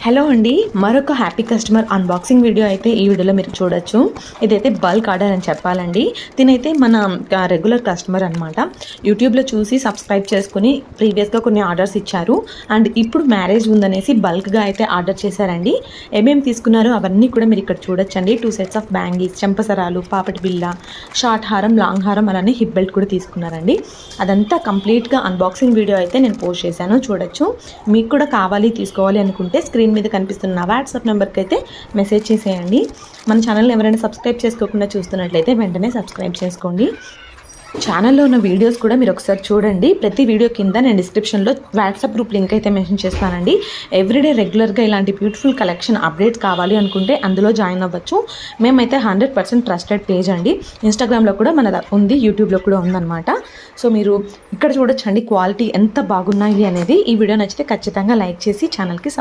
Hello అండి, మరొక happy customer unboxing video అయితే ఈ వీడియోలో మీరు చూడొచ్చు. ఇదైతే బల్క్ ఆర్డర్ అని చెప్పాలండి. దీనైతే మన రెగ్యులర్ కస్టమర్ అనమాట. యూట్యూబ్లో చూసి సబ్స్క్రైబ్ చేసుకుని ప్రీవియస్గా కొన్ని ఆర్డర్స్ ఇచ్చారు. అండ్ ఇప్పుడు మ్యారేజ్ ఉందనేసి బల్క్గా అయితే ఆర్డర్ చేశారండి. ఏమేమి తీసుకున్నారో అవన్నీ కూడా మీరు ఇక్కడ చూడొచ్చండి. 2 sets ఆఫ్ బ్యాంగిల్స్, చెంపసరాలు, పాపటి బిల్ల, షార్ట్ హారం, లాంగ్ హారం, అలానే హిప్ బెల్ట్ కూడా తీసుకున్నారండి. అదంతా కంప్లీట్గా అన్బాక్సింగ్ వీడియో అయితే నేను పోస్ట్ చేశాను, చూడొచ్చు. మీకు కూడా కావాలి, తీసుకోవాలి అనుకుంటే స్క్రీన్ మీద కనిపిస్తున్న వాట్సాప్ నెంబర్కి అయితే మెసేజ్ చేసేయండి. మన ఛానల్ని ఎవరైనా సబ్స్క్రైబ్ చేసుకోకుండా చూస్తున్నట్లయితే వెంటనే సబ్స్క్రైబ్ చేసుకోండి. ఛానల్లో ఉన్న వీడియోస్ కూడా మీరు ఒకసారి చూడండి. ప్రతి వీడియో కింద నేను డిస్క్రిప్షన్లో వాట్సాప్ గ్రూప్ లింక్ అయితే మెన్షన్ చేస్తానండి. ఎవ్రీడే రెగ్యులర్గా ఇలాంటి బ్యూటిఫుల్ కలెక్షన్ అప్డేట్స్ కావాలి అనుకుంటే అందులో జాయిన్ అవ్వచ్చు. మేమైతే 100% ట్రస్టెడ్ పేజ్ అండి. ఇన్స్టాగ్రామ్లో కూడా మన ఉంది, యూట్యూబ్లో కూడా ఉందన్నమాట. సో మీరు ఇక్కడ చూడొచ్చండి క్వాలిటీ ఎంత బాగున్నాయి అనేది. ఈ వీడియో నచ్చితే ఖచ్చితంగా లైక్ చేసి ఛానల్కి